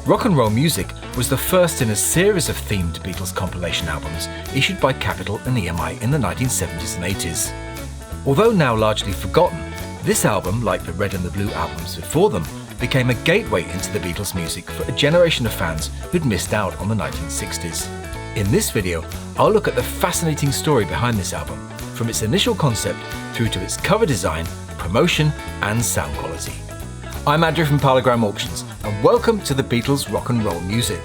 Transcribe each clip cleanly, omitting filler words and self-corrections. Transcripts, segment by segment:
Rock and Roll Music was the first in a series of themed Beatles compilation albums issued by Capitol and EMI in the 1970s and 80s. Although now largely forgotten, this album, like the Red and the Blue albums before them, became a gateway into the Beatles' music for a generation of fans who'd missed out on the 1960s. In this video, I'll look at the fascinating story behind this album, from its initial concept through to its cover design, promotion, and sound quality. I'm Andrew from Parlogram Auctions, and welcome to the Beatles Rock and Roll Music.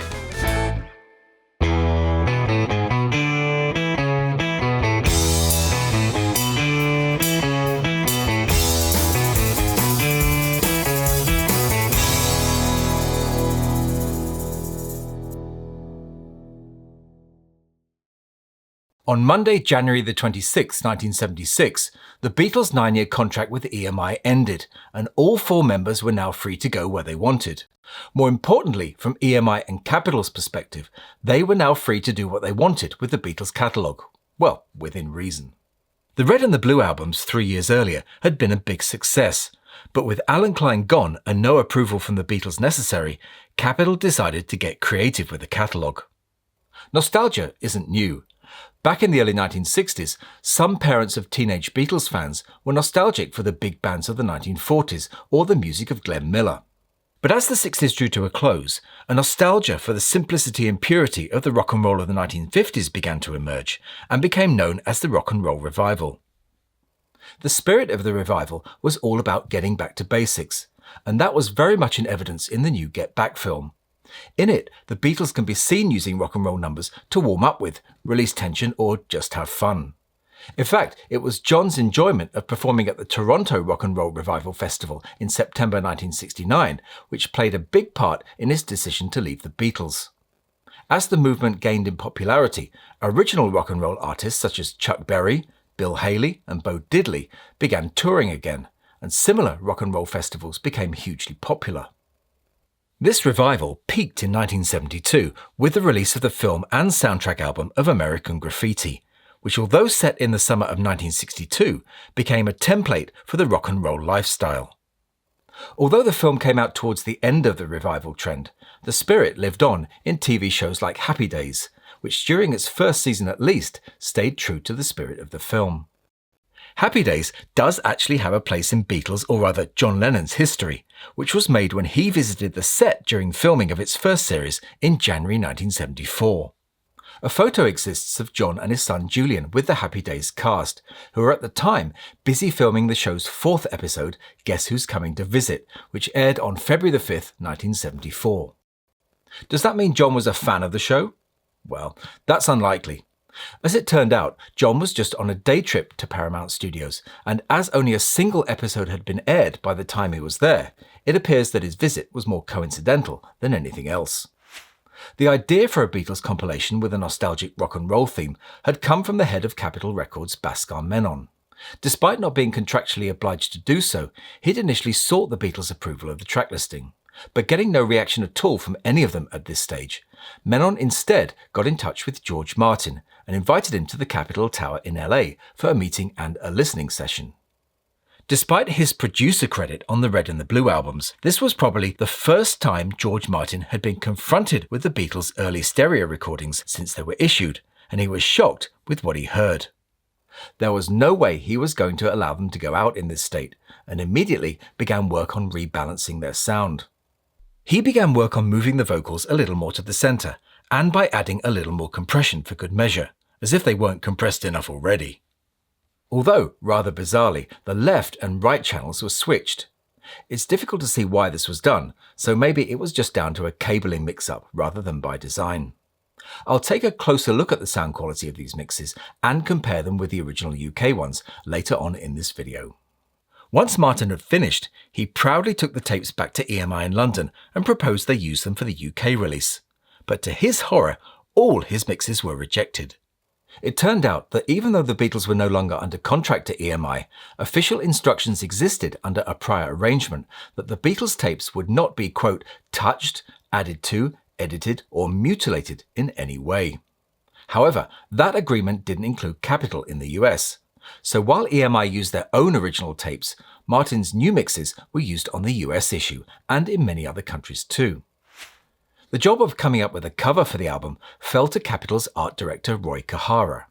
On Monday, January the 26th, 1976, the Beatles' 9-year contract with EMI ended, and all 4 members were now free to go where they wanted. More importantly, from EMI and Capitol's perspective, they were now free to do what they wanted with the Beatles' catalogue. Well, within reason. The Red and the Blue albums 3 years earlier had been a big success, but with Alan Klein gone and no approval from the Beatles necessary, Capitol decided to get creative with the catalogue. Nostalgia isn't new. Back in the early 1960s, some parents of teenage Beatles fans were nostalgic for the big bands of the 1940s or the music of Glenn Miller. But as the 60s drew to a close, a nostalgia for the simplicity and purity of the rock and roll of the 1950s began to emerge and became known as the Rock and Roll Revival. The spirit of the revival was all about getting back to basics, and that was very much in evidence in the new Get Back film. In it, the Beatles can be seen using rock and roll numbers to warm up with, release tension, or just have fun. In fact, it was John's enjoyment of performing at the Toronto Rock and Roll Revival Festival in September 1969 which played a big part in his decision to leave the Beatles. As the movement gained in popularity, original rock and roll artists such as Chuck Berry, Bill Haley, and Bo Diddley began touring again, and similar rock and roll festivals became hugely popular. This revival peaked in 1972 with the release of the film and soundtrack album of American Graffiti, which, although set in the summer of 1962, became a template for the rock and roll lifestyle. Although the film came out towards the end of the revival trend, the spirit lived on in TV shows like Happy Days, which during its first season at least stayed true to the spirit of the film. Happy Days does actually have a place in Beatles, or rather John Lennon's history, which was made when he visited the set during filming of its first series in January 1974. A photo exists of John and his son Julian with the Happy Days cast, who were at the time busy filming the show's 4th episode, Guess Who's Coming to Visit, which aired on February the 5th, 1974. Does that mean John was a fan of the show? Well, that's unlikely. As it turned out, John was just on a day trip to Paramount Studios, and as only a single episode had been aired by the time he was there, it appears that his visit was more coincidental than anything else. The idea for a Beatles compilation with a nostalgic rock and roll theme had come from the head of Capitol Records, Bhaskar Menon. Despite not being contractually obliged to do so, he'd initially sought the Beatles' approval of the track listing. But getting no reaction at all from any of them at this stage, Menon instead got in touch with George Martin and invited him to the Capitol Tower in LA for a meeting and a listening session. Despite his producer credit on the Red and the Blue albums, this was probably the first time George Martin had been confronted with the Beatles' early stereo recordings since they were issued, and he was shocked with what he heard. There was no way he was going to allow them to go out in this state, and immediately began work on rebalancing their sound. He began work on moving the vocals a little more to the centre, and by adding a little more compression for good measure, as if they weren't compressed enough already. Although, rather bizarrely, the left and right channels were switched. It's difficult to see why this was done, so maybe it was just down to a cabling mix-up rather than by design. I'll take a closer look at the sound quality of these mixes and compare them with the original UK ones later on in this video. Once Martin had finished, he proudly took the tapes back to EMI in London and proposed they use them for the UK release. But to his horror, all his mixes were rejected. It turned out that even though the Beatles were no longer under contract to EMI, official instructions existed under a prior arrangement that the Beatles tapes would not be, quote, touched, added to, edited, or mutilated in any way. However, that agreement didn't include Capitol in the US. So while EMI used their own original tapes, Martin's new mixes were used on the US issue and in many other countries too. The job of coming up with a cover for the album fell to Capitol's art director Roy Kahara.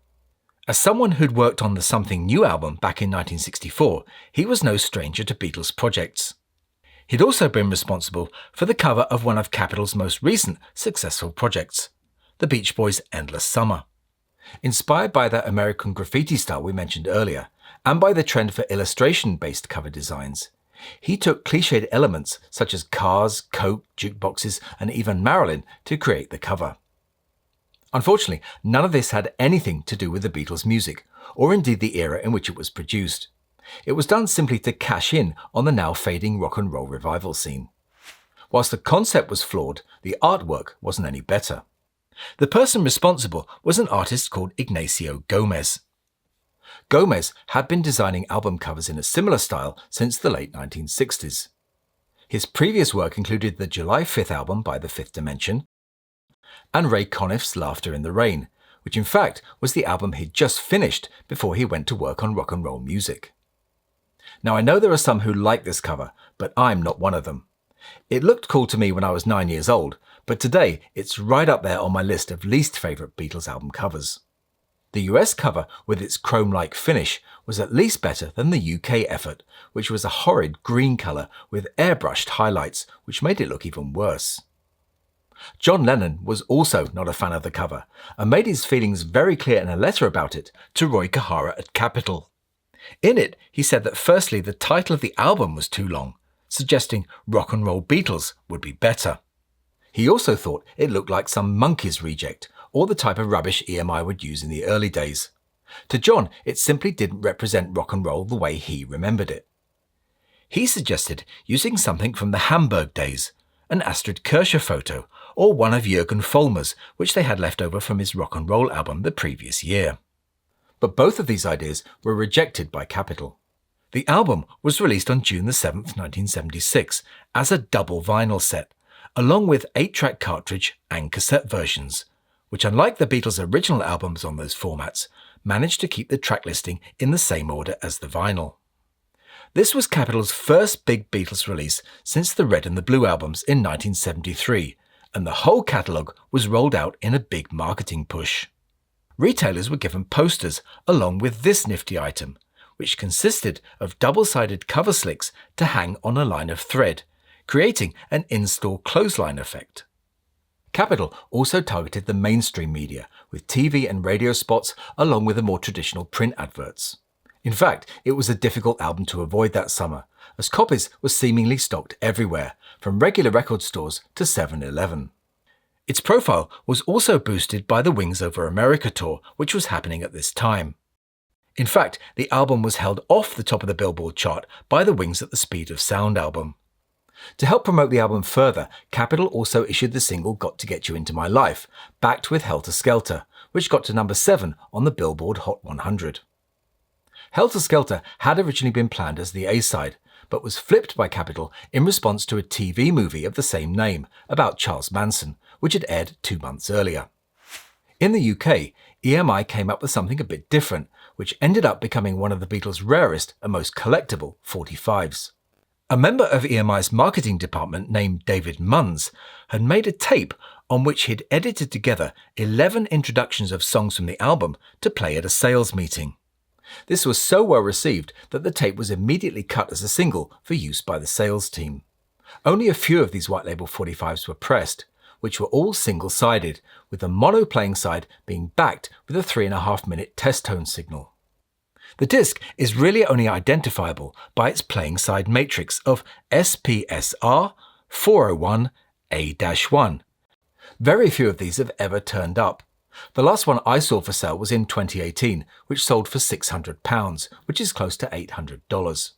As someone who'd worked on the Something New album back in 1964, he was no stranger to Beatles projects. He'd also been responsible for the cover of one of Capitol's most recent successful projects, the Beach Boys' Endless Summer. Inspired by that American graffiti style we mentioned earlier, and by the trend for illustration-based cover designs, he took cliched elements such as cars, Coke, jukeboxes, and even Marilyn to create the cover. Unfortunately, none of this had anything to do with the Beatles' music, or indeed the era in which it was produced. It was done simply to cash in on the now fading rock and roll revival scene. Whilst the concept was flawed, the artwork wasn't any better. The person responsible was an artist called Ignacio Gomez. Gomez had been designing album covers in a similar style since the late 1960s. His previous work included the July 5th album by The Fifth Dimension, and Ray Conniff's Laughter in the Rain, which in fact was the album he'd just finished before he went to work on rock and roll music. Now I know there are some who like this cover, but I'm not one of them. It looked cool to me when I was 9 years old, but today it's right up there on my list of least favourite Beatles album covers. The US cover, with its chrome-like finish, was at least better than the UK effort, which was a horrid green colour with airbrushed highlights, which made it look even worse. John Lennon was also not a fan of the cover, and made his feelings very clear in a letter about it to Roy Kahara at Capitol. In it, he said that firstly the title of the album was too long, suggesting Rock and Roll Beatles would be better. He also thought it looked like some Monkees reject, or the type of rubbish EMI would use in the early days. To John, it simply didn't represent rock and roll the way he remembered it. He suggested using something from the Hamburg days, an Astrid Kircher photo, or one of Jürgen Vollmer's, which they had left over from his rock and roll album the previous year. But both of these ideas were rejected by Capitol. The album was released on June 7, 1976, as a double vinyl set, along with 8-track cartridge and cassette versions, which, unlike the Beatles' original albums on those formats, managed to keep the track listing in the same order as the vinyl. This was Capitol's first big Beatles release since the Red and the Blue albums in 1973, and the whole catalogue was rolled out in a big marketing push. Retailers were given posters along with this nifty item, which consisted of double-sided cover slicks to hang on a line of thread, creating an in-store clothesline effect. Capitol also targeted the mainstream media with TV and radio spots along with the more traditional print adverts. In fact, it was a difficult album to avoid that summer, as copies were seemingly stocked everywhere, from regular record stores to 7-Eleven. Its profile was also boosted by the Wings Over America tour, which was happening at this time. In fact, the album was held off the top of the Billboard chart by the Wings at the Speed of Sound album. To help promote the album further, Capitol also issued the single Got to Get You Into My Life, backed with Helter Skelter, which got to number 7 on the Billboard Hot 100. Helter Skelter had originally been planned as the A-side, but was flipped by Capitol in response to a TV movie of the same name about Charles Manson, which had aired 2 months earlier. In the UK, EMI came up with something a bit different, which ended up becoming one of the Beatles' rarest and most collectible 45s. A member of EMI's marketing department named David Munns had made a tape on which he'd edited together 11 introductions of songs from the album to play at a sales meeting. This was so well received that the tape was immediately cut as a single for use by the sales team. Only a few of these white label 45s were pressed, which were all single-sided, with the mono playing side being backed with a 3.5-minute test tone signal. The disc is really only identifiable by its playing side matrix of SPSR 401A-1. Very few of these have ever turned up. The last one I saw for sale was in 2018, which sold for £600, which is close to $800.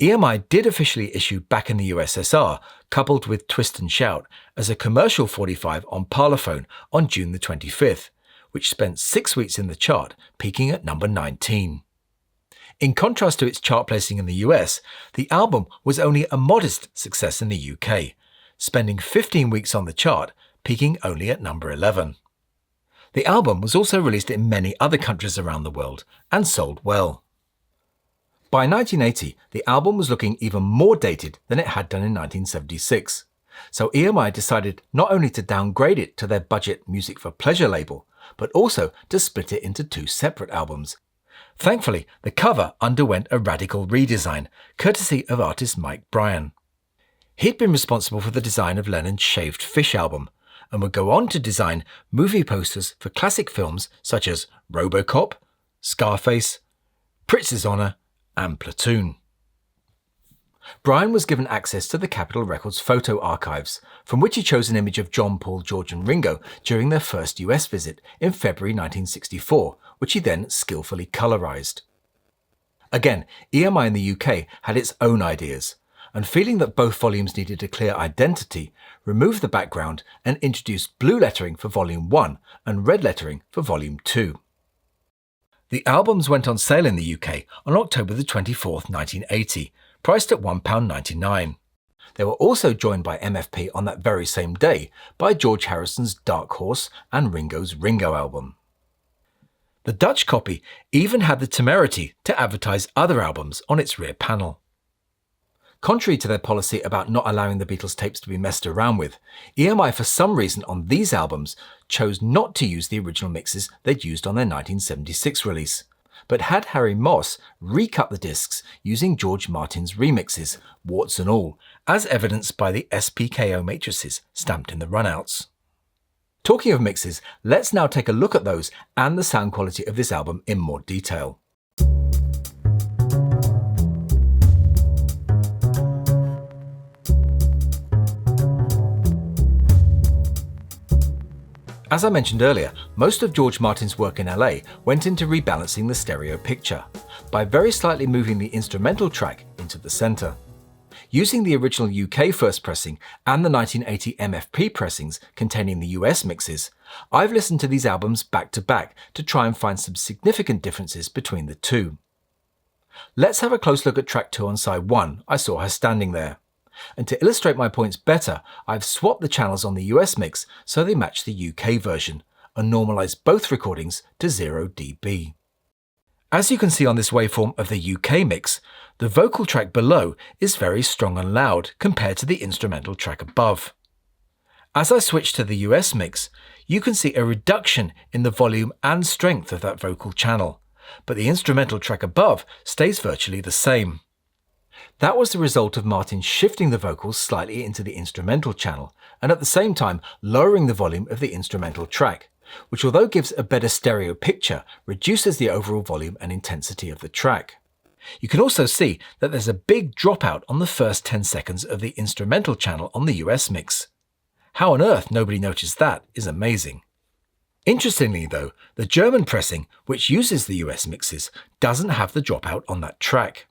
EMI did officially issue Back in the USSR, coupled with Twist and Shout, as a commercial 45 on Parlophone on June the 25th, which spent 6 weeks in the chart, peaking at number 19. In contrast to its chart placing in the US, the album was only a modest success in the UK, spending 15 weeks on the chart, peaking only at number 11. The album was also released in many other countries around the world and sold well. By 1980, the album was looking even more dated than it had done in 1976. So EMI decided not only to downgrade it to their budget Music for Pleasure label, but also to split it into 2 separate albums. Thankfully, the cover underwent a radical redesign, courtesy of artist Mike Bryan. He'd been responsible for the design of Lennon's Shaved Fish album, and would go on to design movie posters for classic films such as RoboCop, Scarface, Pritz's Honor, and Platoon. Bryan was given access to the Capitol Records photo archives, from which he chose an image of John, Paul, George and Ringo during their first US visit in February 1964, which he then skillfully colorized. Again, EMI in the UK had its own ideas, and feeling that both volumes needed a clear identity, removed the background and introduced blue lettering for Volume 1 and red lettering for Volume 2. The albums went on sale in the UK on October 24, 1980, priced at £1.99. They were also joined by MFP on that very same day by George Harrison's Dark Horse and Ringo's Ringo album. The Dutch copy even had the temerity to advertise other albums on its rear panel. Contrary to their policy about not allowing the Beatles tapes to be messed around with, EMI for some reason on these albums chose not to use the original mixes they'd used on their 1976 release, but had Harry Moss recut the discs using George Martin's remixes, warts and all, as evidenced by the SPKO matrices stamped in the runouts. Talking of mixes, let's now take a look at those and the sound quality of this album in more detail. As I mentioned earlier, most of George Martin's work in LA went into rebalancing the stereo picture, by very slightly moving the instrumental track into the centre. Using the original UK first pressing and the 1980 MFP pressings containing the US mixes, I've listened to these albums back to back to try and find some significant differences between the two. Let's have a close look at track 2 on side 1, I saw her standing there. And to illustrate my points better, I've swapped the channels on the US mix so they match the UK version, and normalised both recordings to 0 dB. As you can see on this waveform of the UK mix, the vocal track below is very strong and loud compared to the instrumental track above. As I switch to the US mix, you can see a reduction in the volume and strength of that vocal channel, but the instrumental track above stays virtually the same. That was the result of Martin shifting the vocals slightly into the instrumental channel and at the same time lowering the volume of the instrumental track, which although gives a better stereo picture, reduces the overall volume and intensity of the track. You can also see that there's a big dropout on the first 10 seconds of the instrumental channel on the US mix. How on earth nobody noticed that is amazing. Interestingly though, the German pressing, which uses the US mixes, doesn't have the dropout on that track.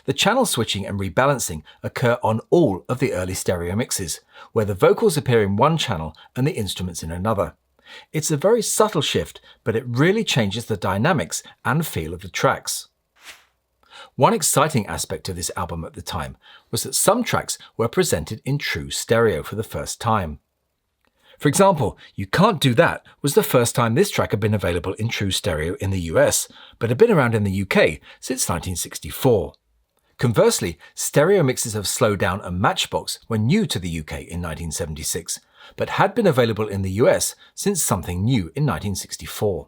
The channel switching and rebalancing occur on all of the early stereo mixes, where the vocals appear in one channel and the instruments in another. It's a very subtle shift, but it really changes the dynamics and feel of the tracks. One exciting aspect of this album at the time was that some tracks were presented in true stereo for the first time. For example, You Can't Do That was the first time this track had been available in true stereo in the US, but had been around in the UK since 1964. Conversely, stereo mixes of Slow Down and Matchbox were new to the UK in 1976, but had been available in the US since Something New in 1964.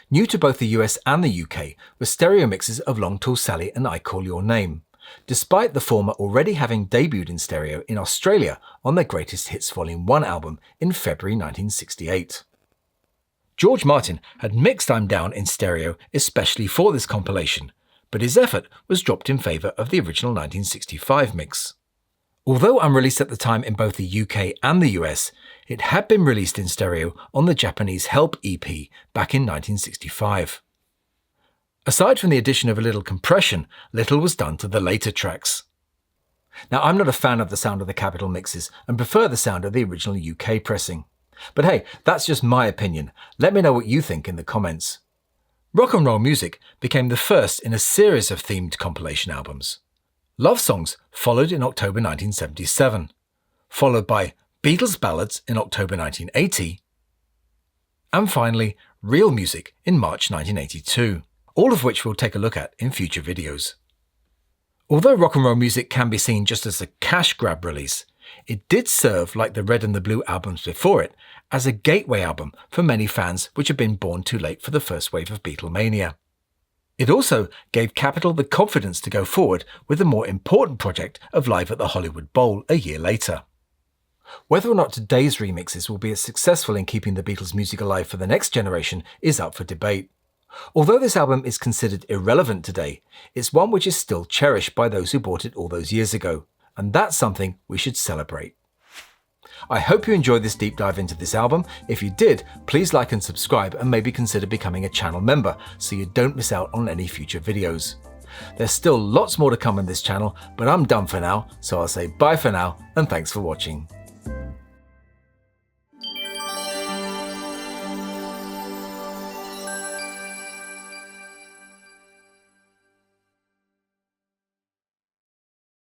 New to both the US and the UK were stereo mixes of Long Tall Sally and I Call Your Name, despite the former already having debuted in stereo in Australia on their Greatest Hits Volume 1 album in February 1968. George Martin had mixed I'm Down in stereo especially for this compilation, but his effort was dropped in favour of the original 1965 mix. Although unreleased at the time in both the UK and the US, it had been released in stereo on the Japanese Help EP back in 1965. Aside from the addition of a little compression, little was done to the later tracks. Now, I'm not a fan of the sound of the Capitol mixes and prefer the sound of the original UK pressing. But hey, that's just my opinion. Let me know what you think in the comments. Rock and Roll Music became the first in a series of themed compilation albums. Love Songs followed in October 1977, followed by Beatles Ballads in October 1980, and finally Real Music in March 1982, all of which we'll take a look at in future videos. Although Rock and Roll Music can be seen just as a cash grab release, It did serve, like the Red and the Blue albums before it, as a gateway album for many fans which had been born too late for the first wave of Beatlemania. It also gave Capitol the confidence to go forward with the more important project of Live at the Hollywood Bowl a year later. Whether or not today's remixes will be as successful in keeping the Beatles' music alive for the next generation is up for debate. Although this album is considered irrelevant today, it's one which is still cherished by those who bought it all those years ago, and that's something we should celebrate. I hope you enjoyed this deep dive into this album. If you did, please like and subscribe and maybe consider becoming a channel member so you don't miss out on any future videos. There's still lots more to come on this channel, but I'm done for now, so I'll say bye for now and thanks for watching.